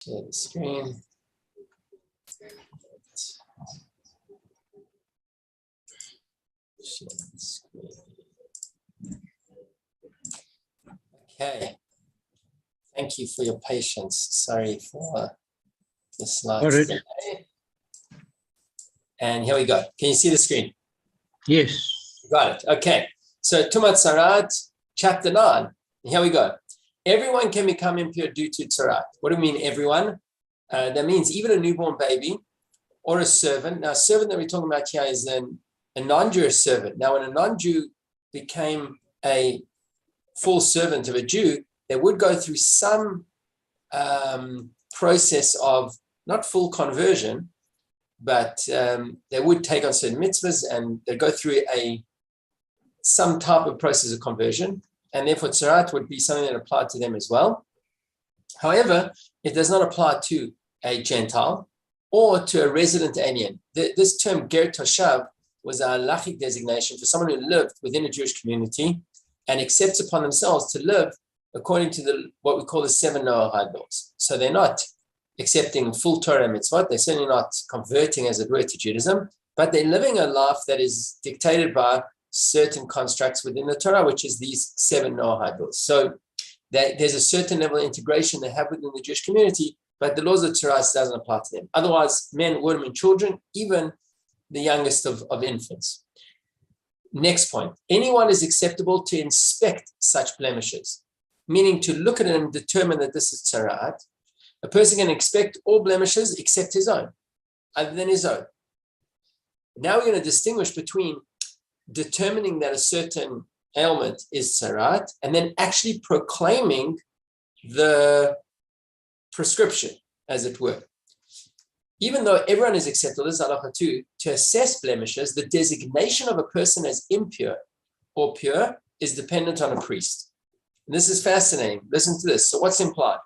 Share the screen. Share the screen. Okay. Thank you for your patience. Sorry for the slides delay. And here we go. Can you see the screen? Yes. Got it. Okay. So Tzara'as, chapter 9. Here we go. Everyone can become impure due to Tzara'as. What do we mean, everyone? That means even a newborn baby or a servant. Now, a servant that we're talking about here is a non-Jewish servant. Now, when a non-Jew became a full servant of a Jew, they would go through some process of not full conversion, but they would take on certain mitzvahs and they go through some type of process of conversion. And therefore, Tzara'as would be something that applied to them as well. However, it does not apply to a Gentile or to a resident alien. This term, ger toshav, was a halachic designation for someone who lived within a Jewish community and accepts upon themselves to live according to what we call the 7 Noahide laws. So they're not accepting full Torah mitzvot. They're certainly not converting, as it were, to Judaism, but they're living a life that is dictated by certain constructs within the Torah, which is these 7 Noahide laws. So there's a certain level of integration they have within the Jewish community, but the laws of Tzara'as doesn't apply to them. Otherwise, men, women, and children, even the youngest of infants. Next point, anyone is acceptable to inspect such blemishes, meaning to look at it and determine that this is Tzara'as. A person can inspect all blemishes except his own, other than his own. Now we're going to distinguish between determining that a certain ailment is Tzara'as and then actually proclaiming the prescription, as it were. Even though everyone is acceptable, this is halacha 2, to assess blemishes, the designation of a person as impure or pure is dependent on a priest. And this is fascinating. Listen to this. So what's implied?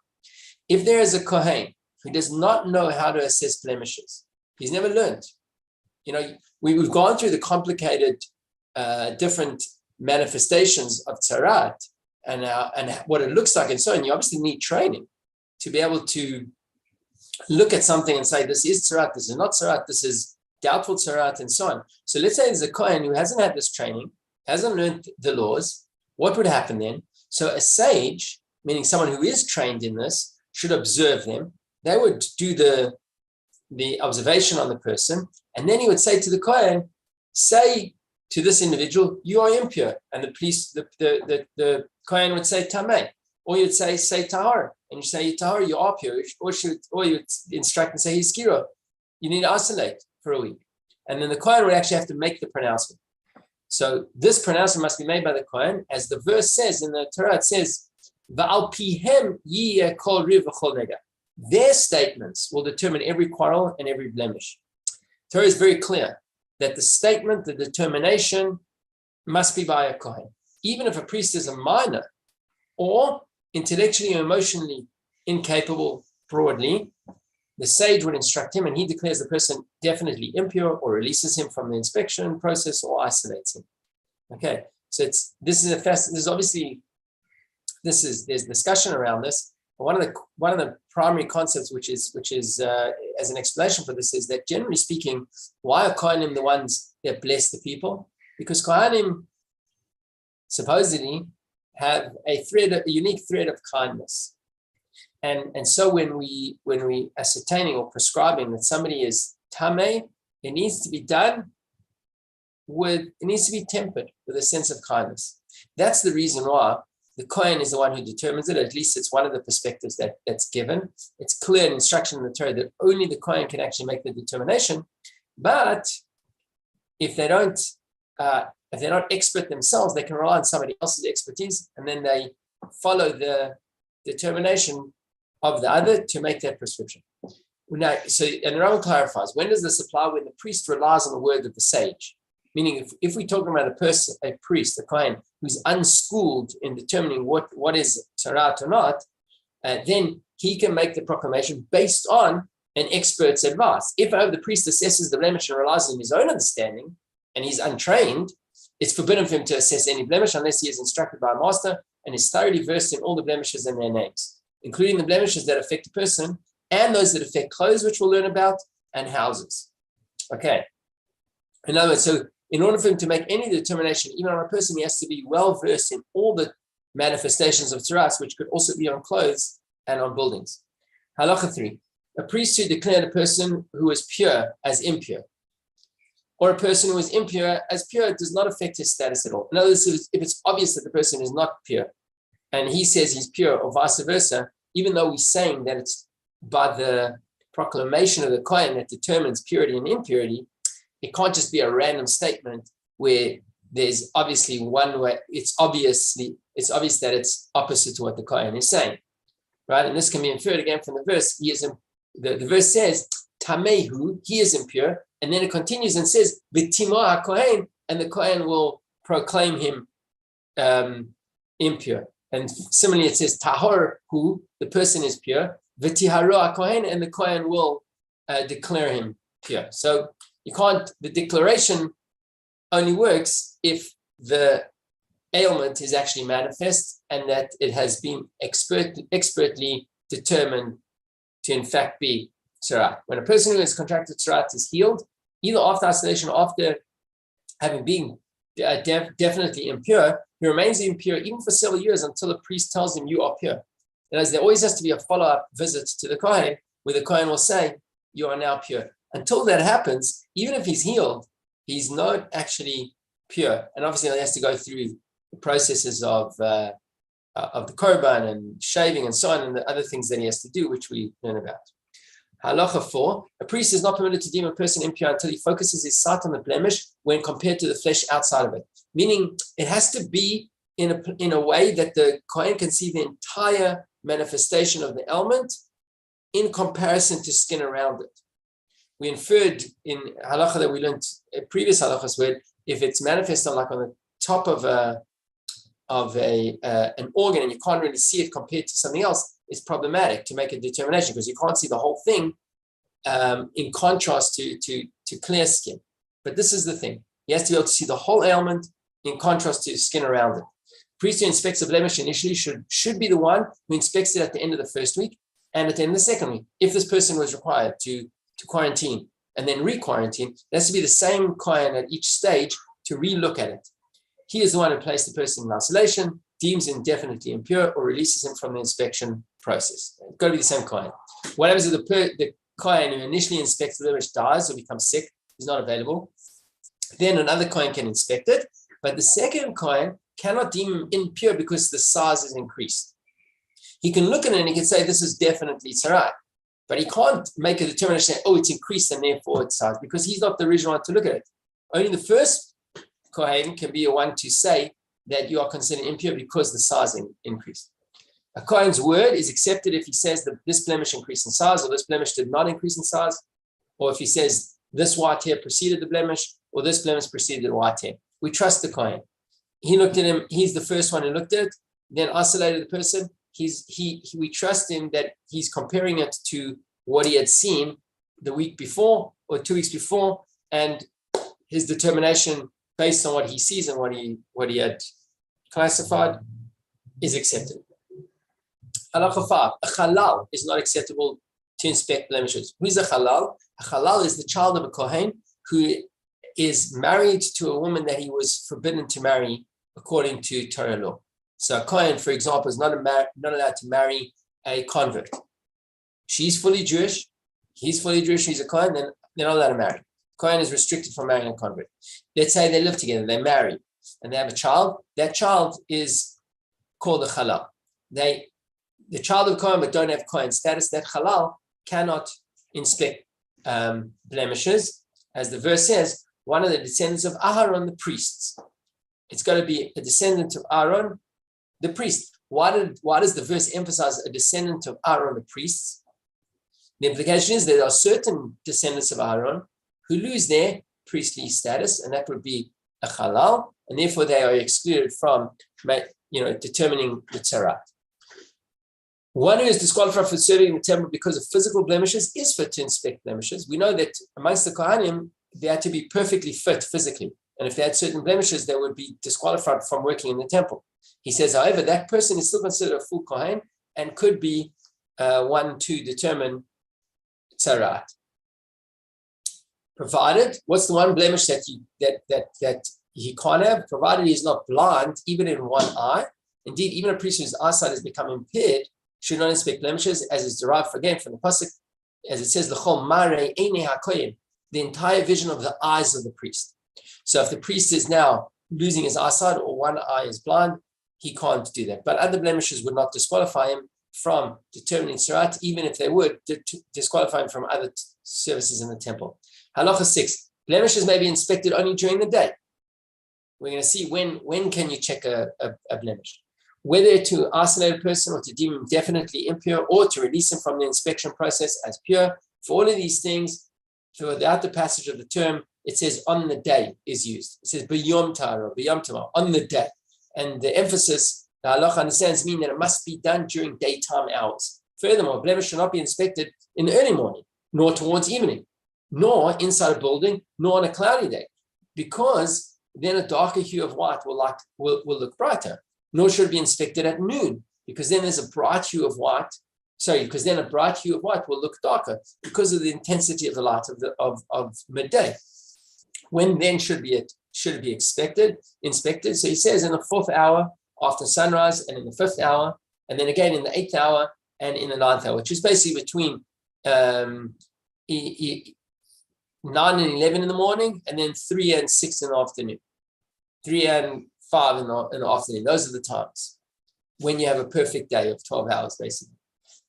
If there is a kohen who does not know how to assess blemishes, he's never learned. You know, we've gone through the complicated different manifestations of Tzara'as and what it looks like and so on. You obviously need training to be able to look at something and say, this is Tzara'as, this is not Tzara'as, this is doubtful Tzara'as, and so on. So let's say there's a kohen who hasn't had this training, hasn't learned the laws. What would happen then? So a sage, meaning someone who is trained in this, should observe them. They would do the observation on the person, and then he would say to the kohen, say to this individual, you are impure. And the kohen would say tameh, or you'd say tahar, and you say tahar, you are pure, or you would instruct and say hiskiro, you need to isolate for a week. And then the kohen would actually have to make the pronouncement. So this pronouncement must be made by the kohen, as the verse says in the Torah. It says, "Va'al pihem yiyeh kol riv v'chol nega." Their statements will determine every quarrel and every blemish. Torah is very clear that the statement, the determination, must be by a kohen. Even if a priest is a minor or intellectually or emotionally incapable broadly, the sage would instruct him and he declares the person definitely impure or releases him from the inspection process or isolates him. Okay, so there's discussion around this. But one of the primary concepts, which is as an explanation for this, is that generally speaking, why are Kohanim the ones that bless the people? Because Kohanim supposedly have a unique thread of kindness, and so when we ascertaining or prescribing that somebody is tameh, it needs to be tempered with a sense of kindness. That's the reason why the kohen is the one who determines it. At least it's one of the perspectives that's given. It's clear in instruction in the Torah that only the kohen can actually make the determination. But if they're not expert themselves, they can rely on somebody else's expertise, and then they follow the determination of the other to make that prescription. Now, and the Rambam clarifies, when does this apply? When the priest relies on the word of the sage. Meaning, if we're talking about a priest, a kohen, who's unschooled in determining what is Tzara'as or not, then he can make the proclamation based on an expert's advice. If the priest assesses the blemish and relies on his own understanding, and he's untrained, it's forbidden for him to assess any blemish unless he is instructed by a master and is thoroughly versed in all the blemishes and their names, including the blemishes that affect a person and those that affect clothes, which we'll learn about, and houses. Okay. In other words, so in order for him to make any determination, even on a person, he has to be well versed in all the manifestations of Tzara'as, which could also be on clothes and on buildings. Halacha 3. A priest who declared a person who is pure as impure, or a person who is impure as pure, does not affect his status at all. In other words, if it's obvious that the person is not pure, and he says he's pure, or vice versa, even though we're saying that it's by the proclamation of the Kohen that determines purity and impurity, it can't just be a random statement where there's obviously one way. It's obvious that it's opposite to what the Kohen is saying, right? And this can be inferred again from the verse. The verse says, Tamehu, he is impure, and then it continues and says, V'timo HaKohen, and the Kohen will proclaim him impure. And similarly, it says, Tahor, who the person is pure, V'tiharu HaKohen, and the Kohen will declare him pure. So you can't, the declaration only works if the ailment is actually manifest and that it has been expertly determined to in fact be tzara'at. When a person who has contracted tzara'at is healed, either after isolation or after having been definitely impure, he remains impure even for several years until the priest tells him you are pure. And as there always has to be a follow-up visit to the Kohen, where the Kohen will say, you are now pure. Until that happens, even if he's healed, he's not actually pure. And obviously he has to go through the processes of the korban and shaving and so on, and the other things that he has to do, which we learn about. Halacha 4, a priest is not permitted to deem a person impure until he focuses his sight on the blemish when compared to the flesh outside of it. Meaning it has to be in a way that the Kohen can see the entire manifestation of the ailment in comparison to skin around it. We inferred in halacha that we learned previous halachas where if it's manifest on the top of an organ and you can't really see it compared to something else, it's problematic to make a determination because you can't see the whole thing in contrast to clear skin. But this is the thing. He has to be able to see the whole ailment in contrast to skin around it. Priest who inspects a blemish initially should be the one who inspects it at the end of the first week and at the end of the second week. If this person was required to quarantine and then re-quarantine, it has to be the same Kohen at each stage to re-look at it. He is the one who placed the person in isolation, deems him definitely impure, or releases him from the inspection process. It's got to be the same Kohen. What happens if the Kohen who initially inspects the blemish dies or becomes sick, is not available? Then another Kohen can inspect it, but the second Kohen cannot deem him impure because the size is increased. He can look at it and he can say, this is definitely tzara'at, but he can't make a determination, say, oh, it's increased and therefore it's size, because he's not the original one to look at it. Only the first Kohen can be a one to say that you are considered impure because the size increased. A Kohen's word is accepted if he says that this blemish increased in size or this blemish did not increase in size, or if he says this white hair preceded the blemish or this blemish preceded the white hair. We trust the Kohen. He looked at him, he's the first one who looked at it, then isolated the person. We trust him that he's comparing it to what he had seen the week before or 2 weeks before, and his determination based on what he sees and what he had classified is accepted. Halacha 5, a halal is not acceptable to inspect blemishes. Who is a halal? A halal is the child of a Kohen who is married to a woman that he was forbidden to marry according to Torah law. So a Kohen, for example, is not allowed to marry a convert. She's fully Jewish, he's fully Jewish, he's a Kohen, then they're not allowed to marry. Kohen is restricted from marrying a convert. Let's say they live together, they marry, and they have a child. That child is called a halal. The child of Kohen but don't have Kohen status, that halal cannot inspect blemishes. As the verse says, one of the descendants of Aharon, the priests. It's got to be a descendant of Aaron, the priest. Why does the verse emphasize a descendant of Aaron, the priests? The implication is that there are certain descendants of Aaron who lose their priestly status, and that would be a halal, and therefore they are excluded from determining the tzara'at. One who is disqualified for serving in the temple because of physical blemishes is fit to inspect blemishes. We know that amongst the Kohanim, they had to be perfectly fit physically. And if they had certain blemishes, they would be disqualified from working in the temple. He says, however, that person is still considered a full Kohen and could be one to determine tzara'at. Provided, what's the one blemish that he can't have? Provided he's not blind, even in one eye. Indeed, even a priest whose eyesight has become impaired should not inspect blemishes, as is derived again from the pasuk, as it says, "L'chol marei einei hakohen," the entire vision of the eyes of the priest. So, if the priest is now losing his eyesight or one eye is blind, he can't do that. But other blemishes would not disqualify him from determining tzara'at, even if they would disqualify him from other services in the temple. Halacha 6, blemishes may be inspected only during the day. We're going to see when can you check a blemish. Whether to isolate a person or to deem him definitely impure or to release him from the inspection process as pure. For all of these things, throughout the passage of the term, it says on the day is used. It says b'yom ta'ara, b'yom ta'ara, on the day. And the emphasis, the halacha understands, mean that it must be done during daytime hours. Furthermore, blemish should not be inspected in the early morning, nor towards evening, nor inside a building, nor on a cloudy day, because then a darker hue of white will look brighter. Nor should it be inspected at noon, because then there's a bright hue of white. Because then a bright hue of white will look darker because of the intensity of the light of midday. When then should it be inspected? So he says in the 4th hour after sunrise, and in the 5th hour, and then again in the 8th hour and in the 9th hour, which is basically between 9 and 11 in the morning, and then 3 and 6 in the afternoon, 3 and 5 in the afternoon. Those are the times when you have a perfect day of 12 hours, basically.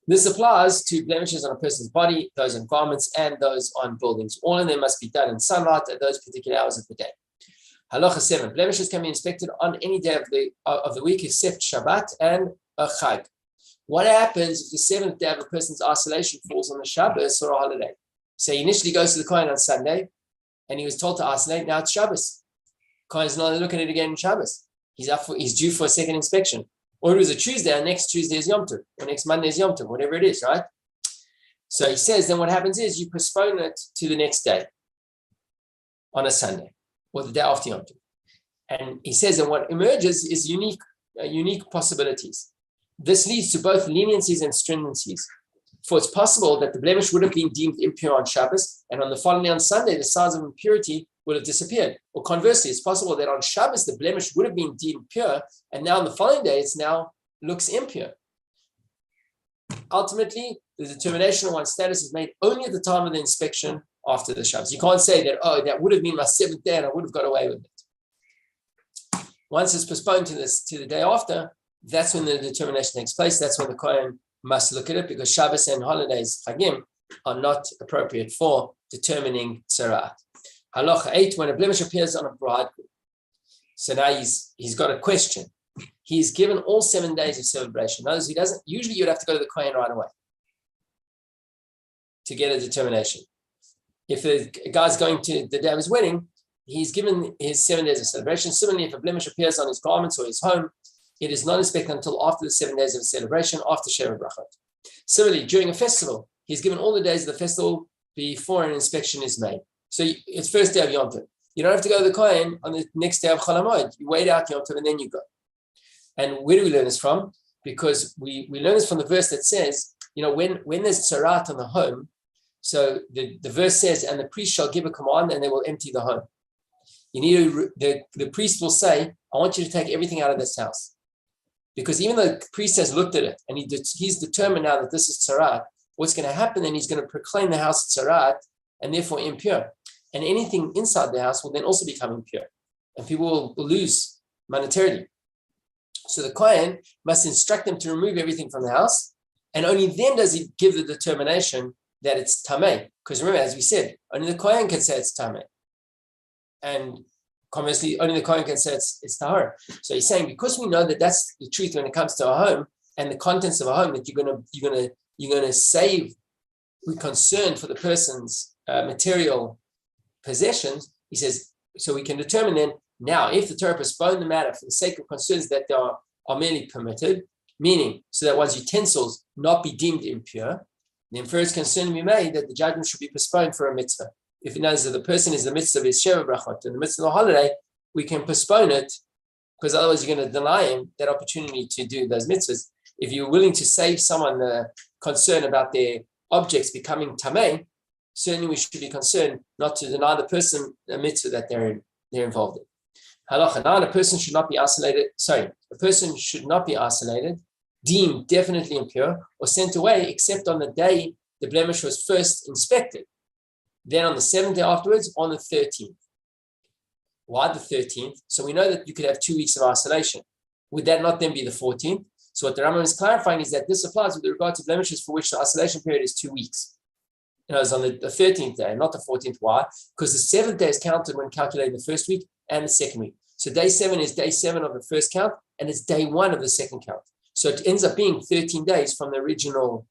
This applies to blemishes on a person's body, those on garments, and those on buildings. All of them must be done in sunlight at those particular hours of the day. Halacha 7. Blemishes can be inspected on any day of the week except Shabbat and a Chag. What happens if the 7th day of a person's isolation falls on a Shabbos or a holiday? So he initially goes to the Kohen on Sunday, and he was told to isolate. Now it's Shabbos. Kohen's not looking at it again in Shabbos. He's due for a second inspection. Or it was a Tuesday, and next Tuesday is Yom Tov, or next Monday is Yom Tov, whatever it is, right? So he says, then what happens is you postpone it to the next day on a Sunday, or the day after Yom Tov. And he says, and what emerges is unique possibilities. This leads to both leniencies and stringencies. For it's possible that the blemish would have been deemed impure on Shabbos, and on the following on Sunday, the signs of impurity would have disappeared. Or conversely, it's possible that on Shabbos, the blemish would have been deemed pure, and now on the following day, it's now looks impure. Ultimately, the determination of one's status is made only at the time of the inspection after the Shabbos. You can't say that, that would have been my 7th day and I would have got away with it. Once it's postponed to the day after, that's when the determination takes place. That's when the Kohen must look at it, because Shabbos and holidays, Chagim, are not appropriate for determining Tzara'at. Halacha 8, when a blemish appears on a bridegroom. So now he's got a question. He's given all 7 days of celebration. Notice he doesn't, usually you'd have to go to the Kohen right away to get a determination. If a guy's going to the day of his wedding, he's given his 7 days of celebration. Similarly, if a blemish appears on his garments or his home, it is not inspected until after the 7 days of celebration, after Sheva Brachot. Similarly, during a festival, he's given all the days of the festival before an inspection is made. So it's first day of Yom Tov. You don't have to go to the Kohen on the next day of Chol HaMoed. You wait out Yom Tov and then you go. And where do we learn this from? Because we learn this from the verse that says, when there's tzara'at on the home, so the verse says, and the priest shall give a command and they will empty the home. You need to, the priest will say, I want you to take everything out of this house. Because even though the priest has looked at it and he's determined now that this is tzara'at, what's going to happen then, he's going to proclaim the house tzara'at and therefore impure. And anything inside the house will then also become impure. And people will lose monetarily. So the Kohen must instruct them to remove everything from the house. And only then does he give the determination that it's tameh. Because remember, as we said, only the Kohen can say it's tameh. And conversely, only the Kohen can say it's tahara. So he's saying, because we know that that's the truth when it comes to a home and the contents of a home, that you're gonna save, we're concerned for the person's material possessions. He says, so we can determine then, now, if the Torah postponed the matter for the sake of concerns that they are merely permitted, meaning so that one's utensils not be deemed impure, then first concern to be made that the judgment should be postponed for a mitzvah. If it knows that the person is in the midst of his Sheva Brachot, in the midst of the holiday, we can postpone it, because otherwise you're going to deny him that opportunity to do those mitzvahs. If you're willing to save someone the concern about their objects becoming tamei, certainly we should be concerned not to deny the person a mitzvah that they're involved in. Halacha 9, a person should not be isolated, deemed definitely impure, or sent away except on the day the blemish was first inspected. Then on the 7th day afterwards, on the 13th. Why the 13th? So we know that you could have 2 weeks of isolation. Would that not then be the 14th? So what the Rambam is clarifying is that this applies with regard to blemishes for which the isolation period is 2 weeks. It's on the 13th day, not the 14th. Why? Because the 7th day is counted when calculating the first week and the second week. So day 7 is day 7 of the first count, and it's day 1 of the second count. So it ends up being 13 days from the original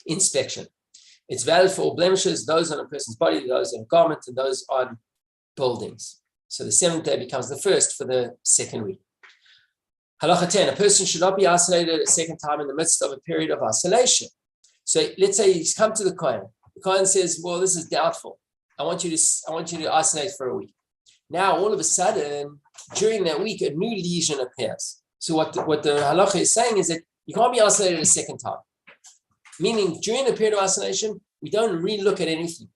inspection. It's valid for all blemishes, those on a person's body, those on a garment, and those on buildings. So the 7th day becomes the first for the second week. Halacha 10, a person should not be isolated a second time in the midst of a period of isolation. So let's say he's come to the Kohen. The Kohen says, well, this is doubtful. I want you to isolate for a week. Now, all of a sudden, during that week, a new lesion appears. So what the halacha is saying is that you can't be isolated a second time. Meaning, during the period of isolation, we don't re-look at anything.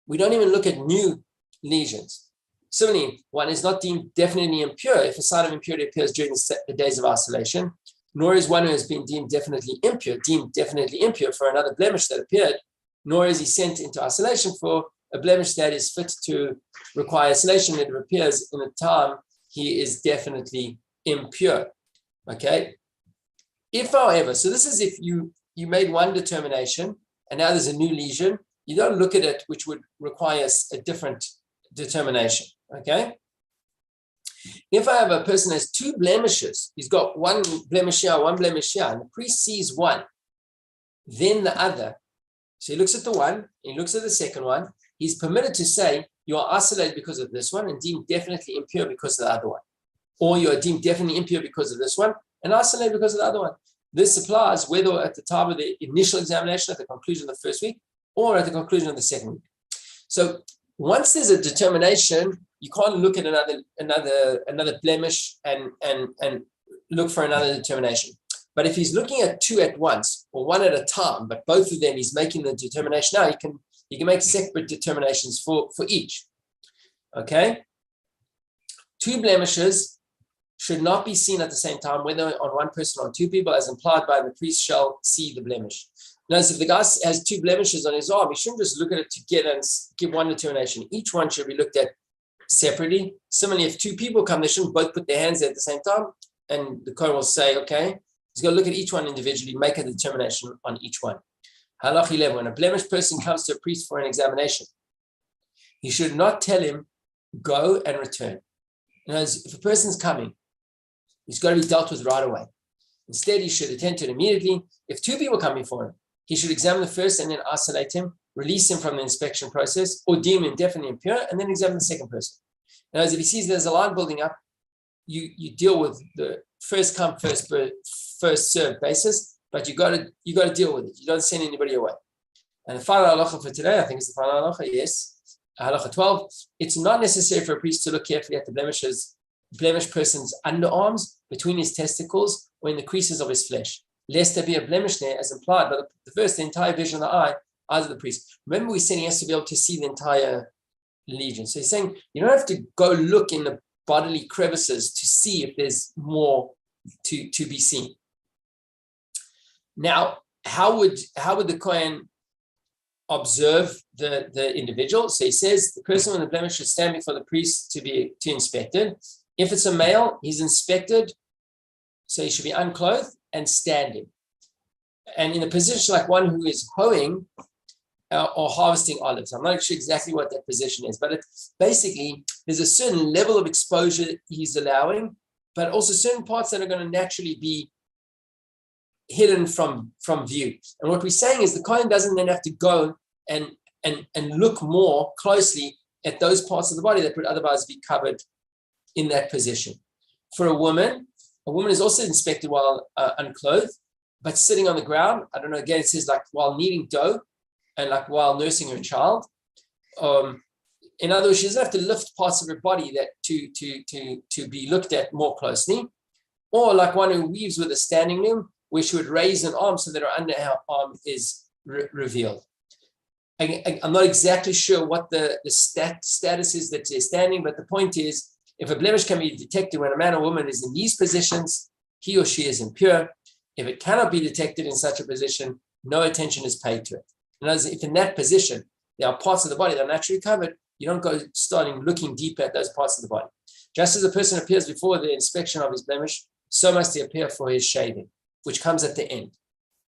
We don't even look at new lesions. Similarly, one is not deemed definitely impure if a sign of impurity appears during the days of isolation, nor is one who has been deemed definitely impure for another blemish that appeared, nor is he sent into isolation for a blemish that is fit to require isolation that appears in a time he is definitely impure. Okay? If, however, so this is if you made one determination and now there's a new lesion, you don't look at it, which would require a different determination. Okay? If I have a person has 2 blemishes, he's got one blemish here, and the priest sees one, then the other. So he looks at the one, he looks at the second one, he's permitted to say, you are isolated because of this one and deemed definitely impure because of the other one. Or you are deemed definitely impure because of this one and isolated because of the other one. This applies whether at the time of the initial examination, at the conclusion of the first week, or at the conclusion of the second week. So once there's a determination, you can't look at another blemish and look for another determination. But if he's looking at 2 at once or one at a time, but both of them he's making the determination now, he can make separate determinations for each. Okay? 2 blemishes should not be seen at the same time, whether on one person or on 2 people, as implied by the priest shall see the blemish. Notice if the guy has 2 blemishes on his arm, he shouldn't just look at it together and give one determination. Each one should be looked at separately. Similarly, if 2 people come, they shouldn't both put their hands there at the same time. And the Kohen will say, okay, he's going to look at each one individually, make a determination on each one. Halach 11, when a blemished person comes to a priest for an examination, he should not tell him, go and return. In other words, if a person's coming, he's got to be dealt with right away. Instead, he should attend to it immediately. If 2 people come before him, he should examine the first and then isolate him, release him from the inspection process, or deem him definitely impure, and then examine the second person. In other words, if he sees there's a line building up, you deal with the first come, first served basis, but you got to deal with it. You don't send anybody away. And the final halacha for today, I think, is the final halacha. Yes, halacha 12. It's not necessary for a priest to look carefully at the blemished person's underarms, between his testicles, or in the creases of his flesh, lest there be a blemish there, as implied by the first, the entire vision of the eyes of the priest. Remember, we said he has to be able to see the entire legion. So he's saying you don't have to go look in the bodily crevices to see if there's more to be seen. Now, how would the Kohen observe the individual? So he says the person with the blemish should stand before the priest to inspect it. If it's a male, he's inspected, so he should be unclothed and standing, and in a position like one who is hoeing or harvesting olives. I'm not sure exactly what that position is, but it's basically there's a certain level of exposure he's allowing, but also certain parts that are going to naturally be hidden from view. And what we're saying is the Kohen doesn't then have to go and look more closely at those parts of the body that would otherwise be covered in that position. For a woman is also inspected while unclothed, but sitting on the ground. I don't know, again, it says like while kneading dough and like while nursing her child. In other words, she doesn't have to lift parts of her body that to be looked at more closely. Or like one who weaves with a standing loom, where she would raise an arm so that her underarm is revealed. I'm not exactly sure what the status is that they're standing, but the point is, if a blemish can be detected when a man or woman is in these positions, he or she is impure. If it cannot be detected in such a position, no attention is paid to it. In other words, if in that position, there are parts of the body that are naturally covered, you don't go starting looking deep at those parts of the body. Just as a person appears before the inspection of his blemish, so must he appear for his shaving, which comes at the end,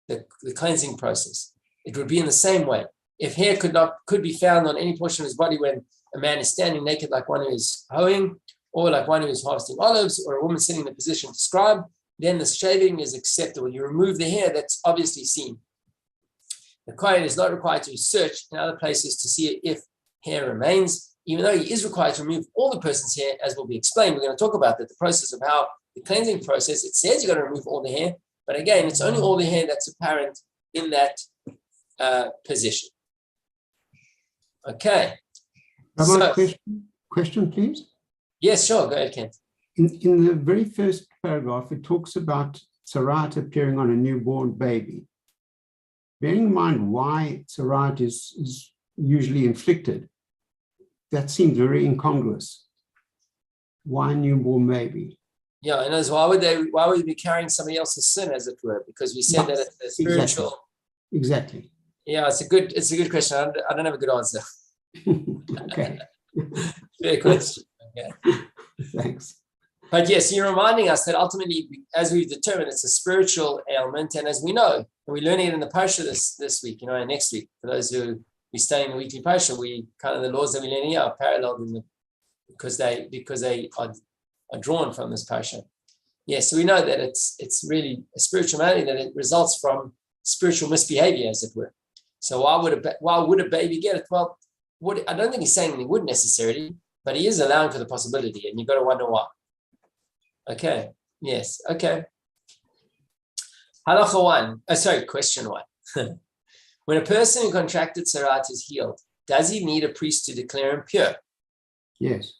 the cleansing process. It would be in the same way. If hair could be found on any portion of his body when a man is standing naked like one who is hoeing, or like one who is harvesting olives, or a woman sitting in the position described, then the shaving is acceptable. You remove the hair that's obviously seen. The Kohen is not required to search in other places to see if hair remains, even though he is required to remove all the person's hair, as will be explained. We're going to talk about that, the process of how the cleansing process, it says you've got to remove all the hair, but again, it's only all the hair that's apparent in that position. Okay. So, question, please. Yes, sure. Go ahead, Kent. In the very first paragraph, it talks about Tzara'at appearing on a newborn baby. Bearing in mind why Tzara'at is usually inflicted, that seems very incongruous. Why newborn baby? Yeah, and as why would they be carrying somebody else's sin, as it were? Because we said that it's a spiritual. Exactly. Yeah, it's a good question. I don't have a good answer. Okay. Fair question. Okay. Thanks. But yes, you're reminding us that ultimately, as we've determined, it's a spiritual ailment, and as we know, and we're learning it in the Parsha this week, and next week. For those who be studying the weekly Parsha, we kind of the laws that we learn here are paralleled because they are drawn from this Parsha. Yes, so we know that it's really a spiritual malady, that it results from spiritual misbehavior, as it were. So why would a baby get it? Well, I don't think he's saying he would necessarily, but he is allowing for the possibility, and you've got to wonder why. Okay. Yes. Okay. Halacha 1. Question 1. When a person who contracted Tzara'at is healed, does he need a priest to declare him pure? Yes.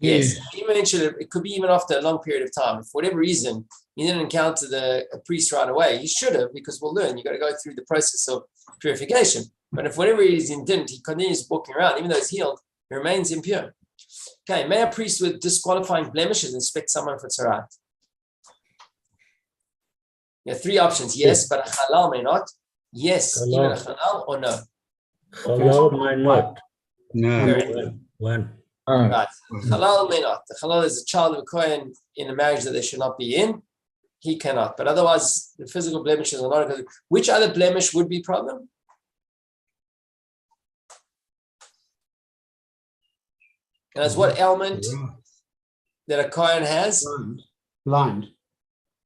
Yes. He mentioned it could be even after a long period of time. If for whatever reason he didn't encounter a priest right away, he should have, because we'll learn. You've got to go through the process of purification. But if for whatever reason he didn't, he continues walking around, even though he's healed, he remains impure. Okay, may a priest with disqualifying blemishes inspect someone for Tzara'at? There are 3 options. Yes, but a halal may not. Yes, halal. Even a halal, or no? Halal may not. No. One. Right. Halal may not. The halal is a child of a Kohen in a marriage that they should not be in. He cannot. But otherwise, the physical blemishes are not. Which other blemish would be a problem? And that's what ailment that a Kohen has? Blind.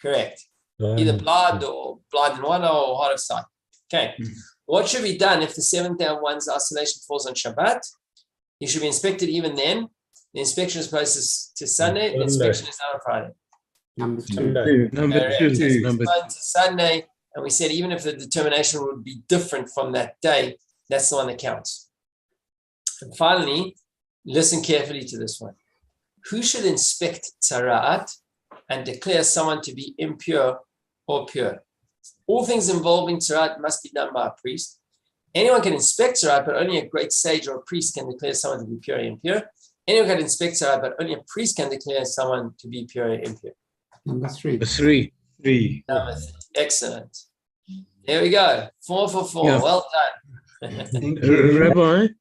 Correct. Either blind or blind in one eye or hard of sight. Okay. What should be done if the 7th day of one's isolation falls on Shabbat? He should be inspected even then. The inspection is posted to Sunday. The inspection is done on Friday. Number 2. Number two. To Sunday, and we said even if the determination would be different from that day, that's the one that counts. And finally, listen carefully to this one. Who should inspect Tzara'at and declare someone to be impure or pure? All things involving Tzara'at must be done by a priest. Anyone can inspect Tzara'at, but only a great sage or a priest can declare someone to be pure or impure. Anyone can inspect Tzara'at, but only a priest can declare someone to be pure or impure. Number 3. 3. Excellent. There we go. 4 for 4. Yeah. Well done. Thank you.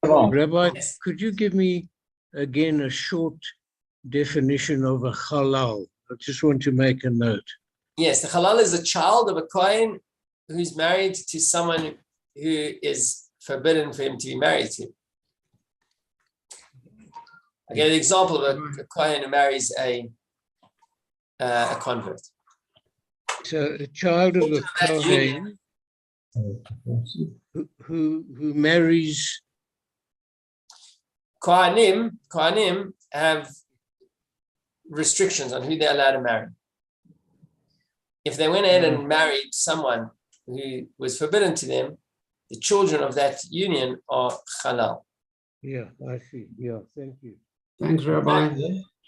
Rabbi, Yes. could you give me again a short definition of a halal? I just want to make a note. Yes, the halal is a child of a Kohen who's married to someone who is forbidden for him to be married to. I gave the example of a Kohen who marries a convert. So a child of a Kohen who marries. Kohanim have restrictions on who they're allowed to marry. If they went ahead and married someone who was forbidden to them, the children of that union are halal. Yeah, I see. Yeah, thank you. Thanks, Rabbi.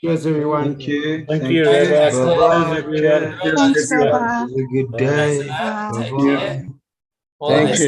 Cheers, everyone. Thank you. Thank you, Thanks, Rabbi. Pastor. Bye-bye. Everyone. Cheers. Thanks, Everyone. Rabbi. Have a good Thanks day. a lot. Take Bye-bye. care. All the Thanks, best.